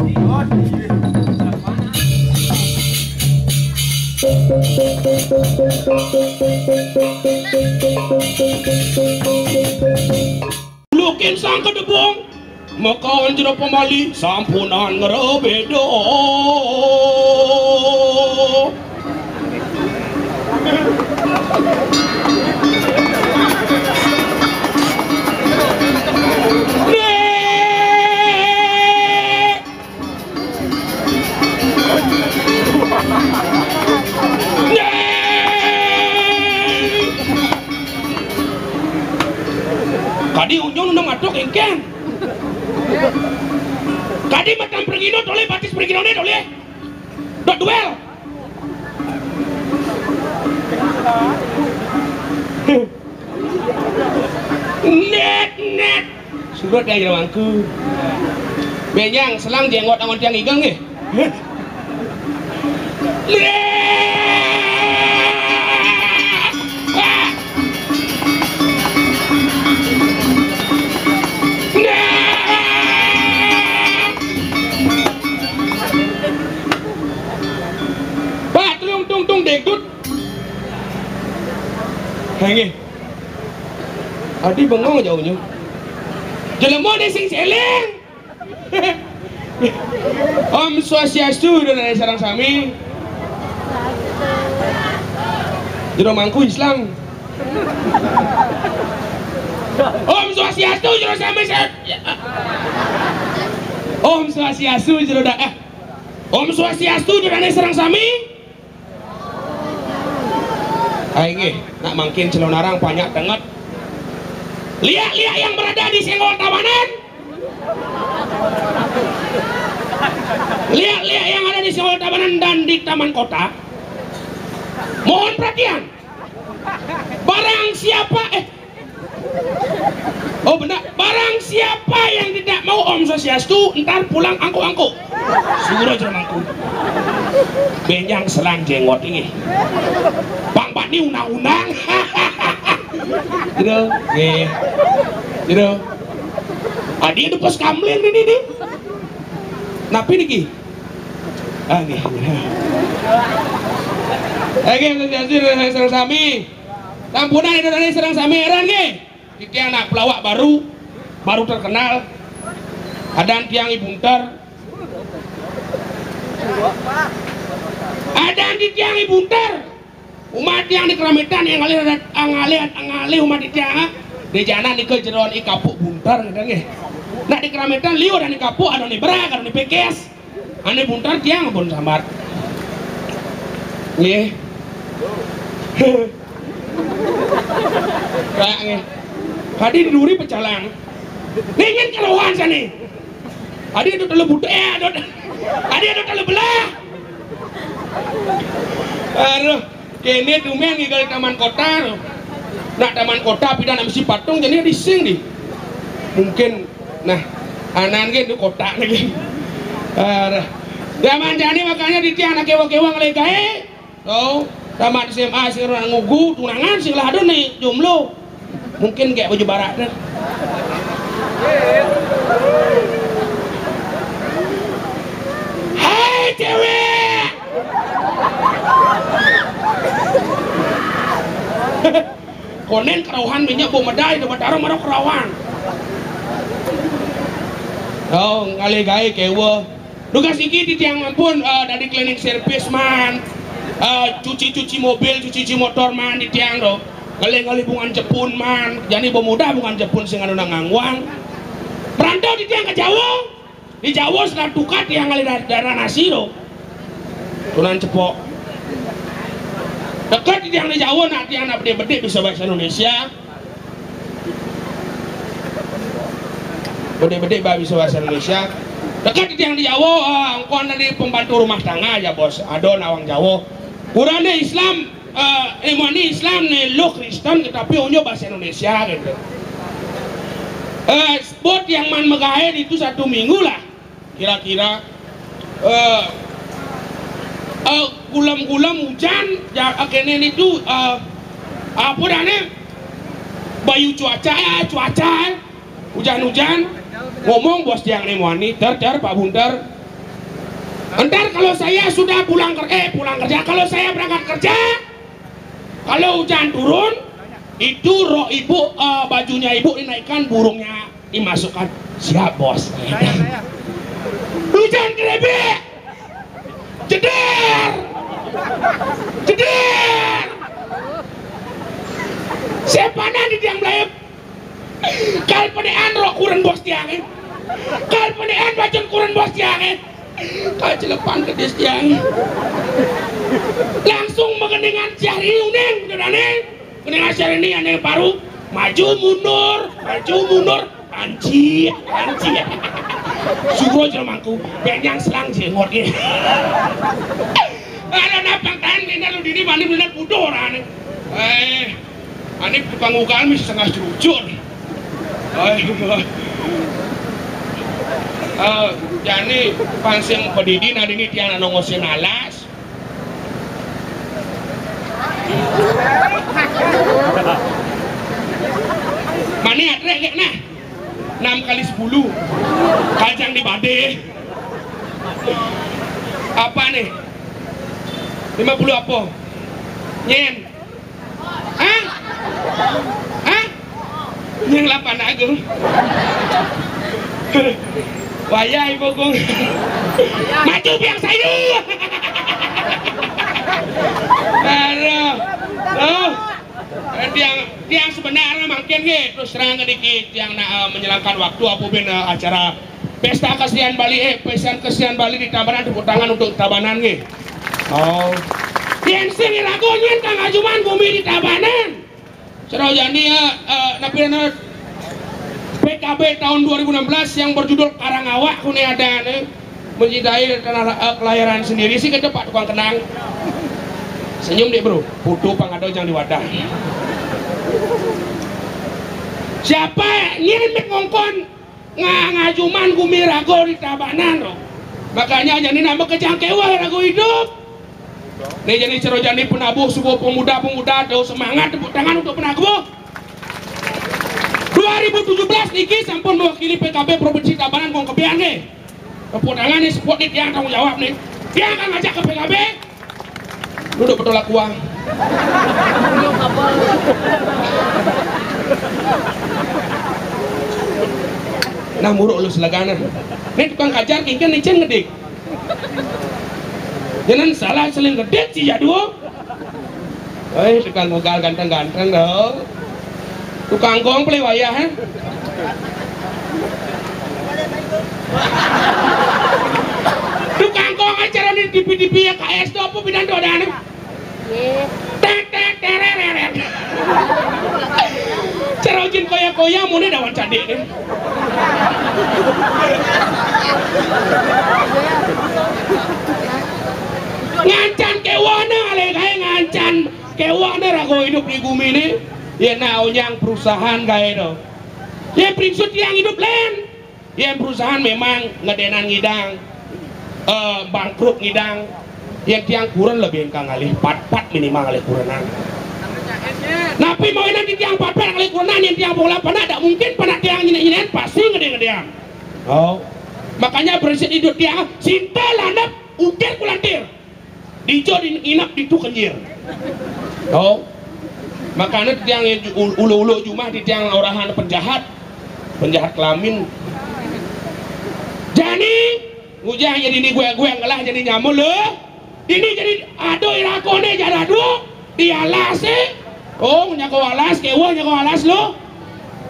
Lukin sang kedebong mekawan jero pemali sampunan ngerebedo. Kadi unjung nang adok engken. Kadi matam pergino dole batis pergino ne dole. Dot duel. Net. Surut ya jerawangku. Benyang selang jenggot angon tiang igeng nggih. Henge, adi bengong jauhnya. Jelema de sing seleng. Om Swastiastu dari sareng sami. Jero mangku Islam. Om Swastiastu jero sami. Om Swastiastu jero Om Swastiastu jero sareng sami. Aing nak makin celonarang banyak banget. Lihat yang berada di senggol tabanan. Lihat yang ada di senggol tabanan dan di taman kota. Mohon perhatian. Barang siapa oh benar, barang siapa yang tidak mau Om Swastiastu ntar pulang angku-angku. Suruh jangan angku. Benyang selang jenggot ini. Bang Bani unang-unang. Gitu, gitu. Adi itu pos kamlin ini. Napi niki. Nggih. Oke, serang sami. Tampunan itu tadi serang sami eran nggih. Iki anak pelawak baru terkenal. Ada tiang ibunter. Ada di tiang ibunter. Umat yang di keramitan yang ngalih umat di tiang di jana di kejeron ikapuk buntar gitu nggih. Nah di keramitan liu dan ikapuk ada di berak ada di pekes. Ane buntar tiang pun sambat. Nggih. Kayak nggih. Hadi di duri pecalang. Ningin keluhan sani. Hadi itu telu butuh Hadi itu telu belah. Aduh. Kene dumen ngigal taman kota. Nak taman kota pidana mesti patung jadi dising di. Mungkin nah anan ge di kota lagi. Zaman jani makanya di tiang anak kewa-kewa ngelegae. Oh, taman SMA sing ngugu tunangan sing ladon nih jomblo. Mungkin kayak baju barat deh. Hai cewek. Konen kerauhan minyak bom medai dapat taruh marah kerauhan. Oh ngali gai kewa. Duga siki di tiang ampun dari klinik servis man. Cuci mobil, cuci motor man di tiang do. Ngali bungan Jepun man. Jadi pemuda bungan Jepun sing anu ngangwang. Perantau di tiang ke Jawa. Di Jawa setelah tukat yang ngali darah nasi do. Tunan cepok. Dekat yang di Jawa nanti anak bede-bede bisa bahasa Indonesia. Bede-bede bisa bahasa Indonesia. Dekat yang di Jawa, angkuan dari pembantu rumah tangga aja bos. Adon awang Jawa. Kurangnya Islam, imani Islam nih lo Kristen, tapi onyo bahasa Indonesia gitu. Spot yang man megahen itu 1 minggu lah, kira-kira. Gulam-gulam hujan ya kenen itu apa dane bayu cuaca hujan-hujan ngomong bos yang nemwani ter Pak Bunter Ntar kalau saya sudah pulang kerja, kalau saya berangkat kerja, kalau hujan turun, itu roh ibu, bajunya ibu dinaikkan, burungnya dimasukkan. Siap bos. Hujan kerebek, jeder, jeder. Sepanan di tiang belayap. Kal penean roh kurang bos tiangin. Kal penean bacon kurang bos tiangin. Kal celepan ke des tiang. Langsung mengeningan cari uneng, beneran. Keningan cari ini aneh baru. Maju mundur, anci. Sugro jelmangku, benyang selang jengot ya. Ada napang tahan ini lu dini mandi bener pudor aneh. Ini tukang ugal mis setengah jerujuk nih. Jadi pansing pedidi nadi ini tiang nongosin alas. Mani atre kayak nah 6 kali 10 kacang di bade. Apa nih 50 apa nyen hah yang 8 agung wayah ibu kong maju biang sayu. Aduh tiang sebenarnya makin terus terang sedikit yang menyenangkan waktu apa acara pesta kesian Bali kesian Bali di Tabanan, tepuk tangan untuk Tabanan nih. Oh yang sing lagunya Kang Ajuman bumi di Tabanan serau jadi PKB tahun 2016 yang berjudul Karangawak kuni ada mencintai kelahiran sendiri sih ke Pak tukang kenang senyum deh bro putu pangado jangan di wadah. Siapa nyirimik ngongkon ngajuman gumirago di Tabanan loh. Makanya jadi nama kejangkewa rago hidup nih jadi cerojani penabuh sebuah pemuda-pemuda do semangat tepuk tangan untuk penabuh 2017 niki sampun mewakili PKB Provinsi Tabanan kong kebian nih tepuk tangan nih support nih yang tanggung jawab nih dia akan ngajak ke PKB duduk betul aku uang nah muruk lu selagana nih tukang kajar kingkan nih cen ngedik jangan salah seling gedet sih ya dua tukang mogal ganteng-ganteng dong tukang gong play wayah tukang gong acara di TV ya KS tuh apa bidang tuh ada tek cara ujin koya-koya mau nih dawan cadik nih ngancan kewana alegai ngancan kewana rago hidup di bumi ini ya naonyang perusahaan gaya do ya prinsip yang hidup lain ya perusahaan memang ngedenan ngidang bangkrut ngidang yang tiang kurang lebih engkang ngalih 4 minimal ngalih kurangan tapi mau nanti tiang 4 ngalih kurangan yang tiang bola panak tak mungkin panak tiang nyinen pasti ngedeng-ngedeng oh makanya prinsip hidup tiang cinta landap ukir kulantir dijo inap di tu kenyir oh makanya tiang ulu-ulu cuma di tiang orahan penjahat kelamin jadi ujang jadi ini gue ngelah jadi nyamul loh ini jadi aduh irakone jadi aduh dialas oh nyako alas kewa nyako alas lo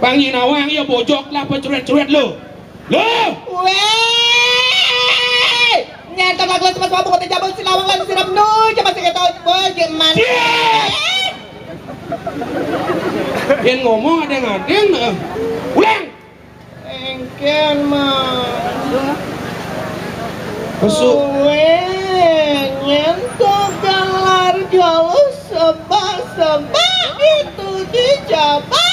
panggil nawang iya bojok lah pencuret-curet lo nyata kagak cepat mabuk kata jabal silawang lan siram nu coba sih kata bagaimana yang ngomong ada ngadeng ulang engken mah besok nyentuh gelar jauh sebab itu dicoba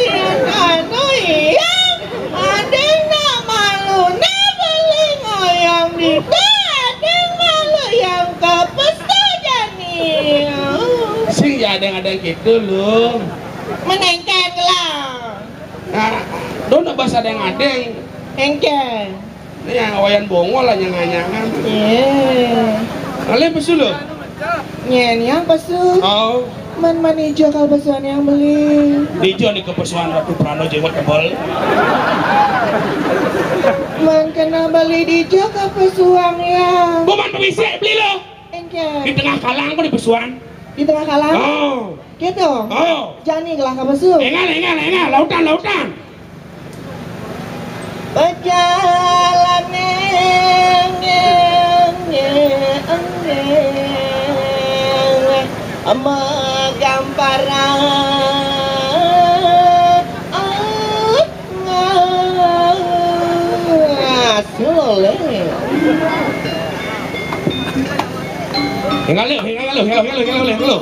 yang anu yang ada nama lu beli ngoyang di yang kepestajani sing ya ada gitu loh menengken lah nah dona bahasa ada yang engken Ini yang awayan bongo lah nyangan-nyangan. Ale pesu lo? Nyen yang pesu. Oh. Man manijo kau pesuan yang beli. Dijo nih kepesuan Ratu Prano jenggot tebal. Man kena beli dijo kau pesuan ya. Buman pemisik beli lo. Di tengah kalang kok di pesuan. Di tengah kalang? Oh. Gitu? Oh. Jani gelah kau pesu. Engal, lautan. Perjalanan menggampara soleh. Engal lo.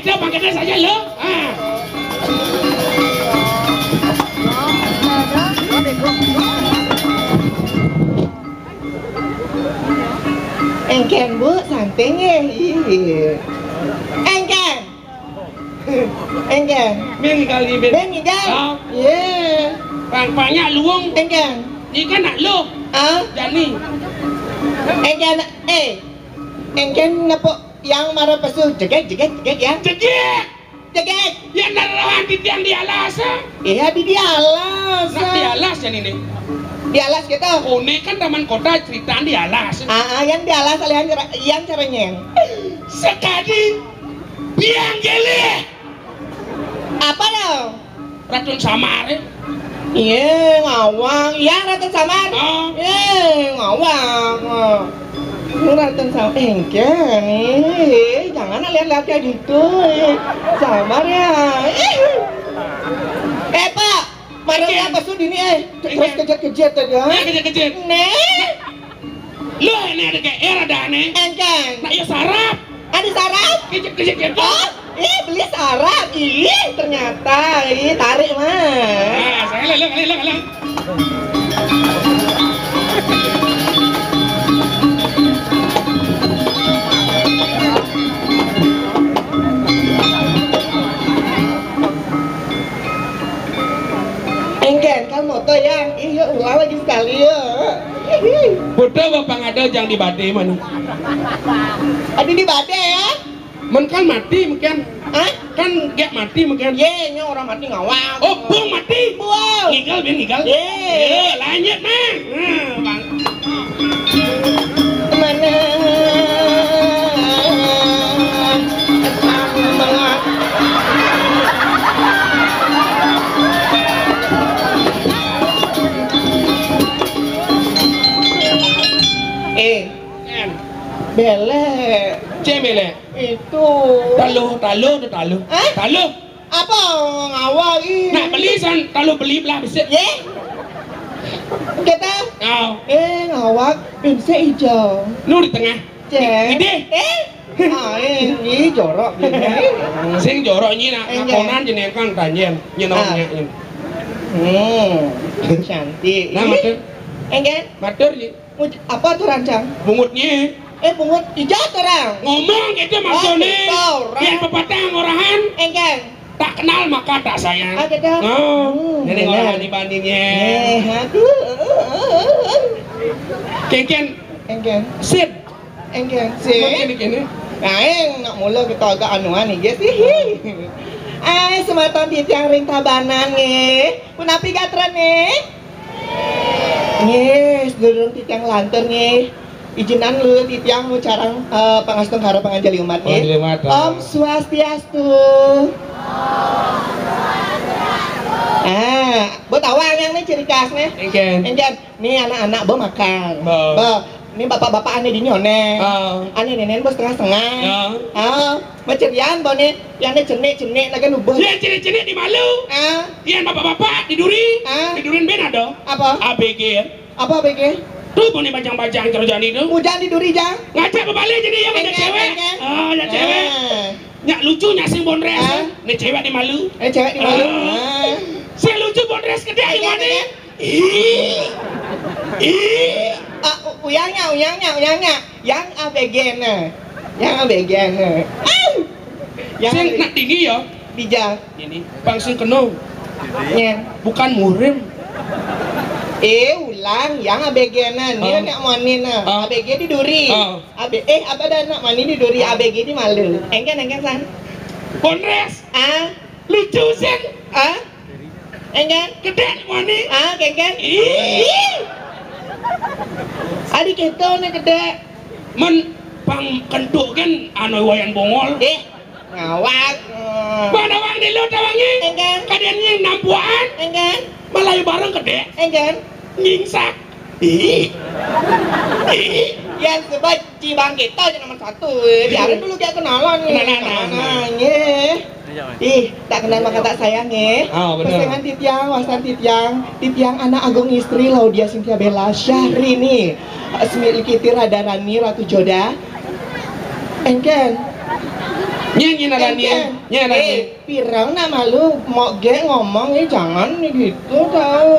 Pangketnya saja lo. Engken bu, santing ya. Engken. Bengi kali ben. Bengi dah. Ye. Pang-pangnya luung. Engken. Ikan nak lo. Jani. Engken. Engken ngapa yang marah pesu jeget ya. Jeget. Yang narahan di tiang di alas. Iya di alas. Nak di alas Jani nih. Di alas kita. One kan taman kota ceritaan di alas. Yang di alas yang caranya. Sekali biang gele. Apa dong? Racun samar. Iya ngawang. Yang racun samar. Ngawang. Racun samar. Engken. Jangan lihat-lihat kayak gitu. Samar ya. Pak. Marahnya apa sih ini terus kejar-kejar aja. Kejar-kejar. Lo ini ada kayak era dane. Engken. Nak ya sarap. Ada sarap? Kejar-kejar. Beli sarap. Ternyata tarik mah. Saya lelang. Engken kan moto yang ulah lagi sekali ya. Bodoh bapak ngada jang di bade mana? Ada di bade ya? Men kan mati mungkin. Kan gak mati mungkin. Nya orang mati ngawang. Oh, buang mati. Buang. Ngigal. Lanjut mang. Bang. Mana? Bele. Cemele. Itu. Taluh. Taluh. Apa ngawal ini? Nak beli san, taluh beli belah besar. Kita. Ngawak bisa hijau. Nu di tengah. Gede. Ini jorok. Sing jorok ini nak konan jeneng kang tanjen, nyenongnya. Cantik. Nah, matur. Engken. Matur ni. Apa tuh rancang? Bungutnya. Pungut hijau terang. Ngomong itu maksudnya. Yang pepatah orahan. Engken. Tak kenal maka tak sayang. Gitu. Jadi orang dibandingnya. Engken. Sip. Engken. Sip. Nak mula kita agak anuan nih guys. Sematan di tiang ring tabanan nih. Punapi gatran nih. Sedurung di tiang lantern nih. Izinan lu di tiang lu carang pangastung karo panganjali umat nih. Om Swastiastu. Buat awang yang nih ciri khas nih. Engken. Nih anak-anak bo makan. Ini bapak-bapak aneh dini one. Aneh nenek bos setengah-setengah. Macerian bo nih. Yang cenik-cenik lagi nubuh. Yang cenik-cenik di malu. Yang bapak-bapak diduri. Didurin ben ada. Apa? ABG ya. Apa ABG? Tuh mau nih bajang-bajang kerjaan itu. Hujan diduri jang. Ngajak berbalik jadi yang ada cewek. Ada cewek. Nyak lucu nyak sing bondres. Nih cewek di malu. Cewek di malu. Sing lucu bondres gede di mana? Uyangnya. Yang ABG nah. Yang ABG nah. Sing nak tinggi ya? Bijak. Ini bang sing keno. Bukan murim. Ulang yang ABG na ni nak mani na ABG di duri apa dah nak mani di duri ABG di malu enggan san Bondres lucu sen enggan gede mani enggan adik kita ni gede men pang kentuk kan anu wayan bongol ngawak mana wang di lu tawangi enggan kadian yang nampuan enggan Melayu bareng gede enggan nyingsak yang sebab cibang kita je nomor 1 biarin dulu dia kenalan tak kenal maka tak sayang pesengan Titiang wasan Titiang anak agung istri Laudia Cynthia Bella Syahrini Smilkiti Radharani Ratu Joda engken nyanyi narani pirang nama lu mau ngomong jangan gitu tau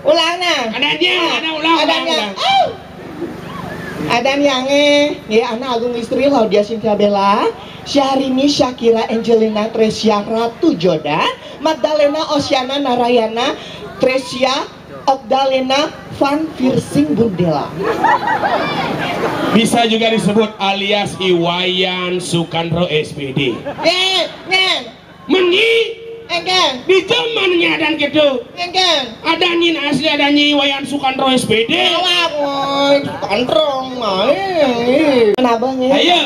ulang nah adanya Adam yang anak agung istri Laudia Cynthia Bella Syahrini Shakira Angelina Tresia Ratu Joda Magdalena Oceana Narayana Tresia Ogdalena Van Virsing Bundela bisa juga disebut alias Iwayan Sukandro SPD menyi enggan di zamannya dan gitu enggan ada nyin asli ada nyi Iwayan Sukandro SPD kandrong main kenapa nih ayo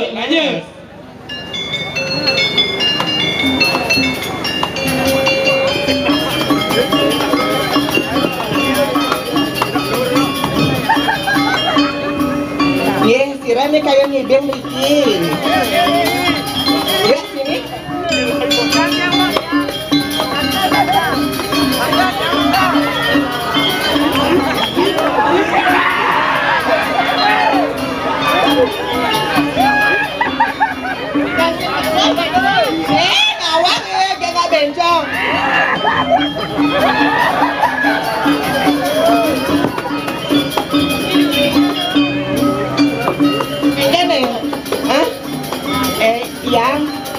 sirane kayak ngibeng Riki ya sini ngawak dia gak bencong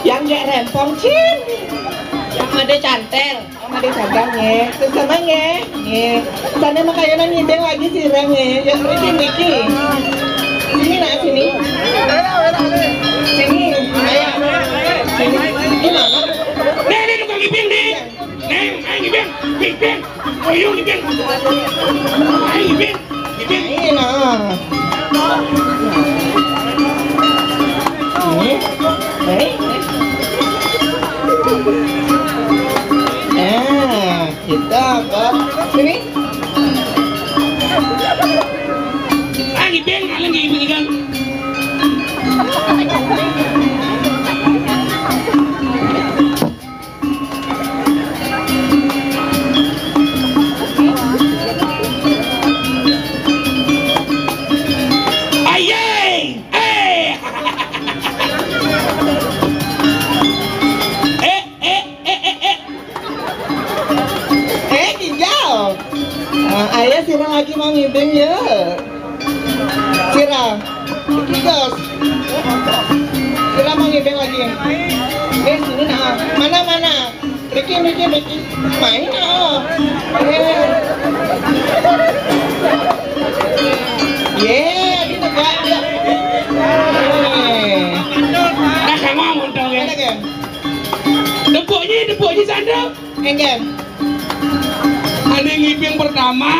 yang gak rempong cin yang ada cantel terus sama sana makanya ngibeng lagi sirang yang Riki sini nak sini ayo sini gimana nih tukang ngibeng nih ngibeng oyong ngibeng ngibeng kita ke sini ngibeng ngibeng ayah sirang lagi mau ngibeng ya sirang kitos sirang mau ngibeng lagi sini nah mana Riki main di tegak nah kamu ngomong ya depoknya sandal enggan ada ngibeng pertama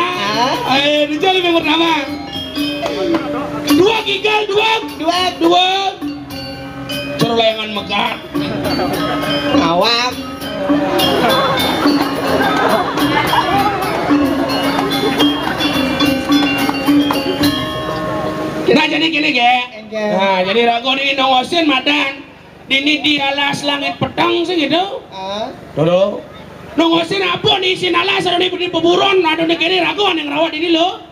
dijal ngibeng pertama dua gigal dua cerolayangan megah ngawak nah jadi gini nah jadi ragu di nongosin madan ini di alas langit petang sih gitu dulu nongosin apa nih sinalas ada di peburon ada di kiri ragu yang rawat ini lo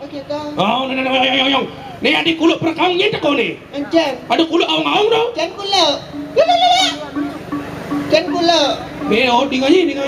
oh Nih adik kulo perkaungnya tak kau nih. Anjan. Ada kulo aung-aung dong. Jan kulo. Lala. Jan kulo. Nih oh, dinganyi.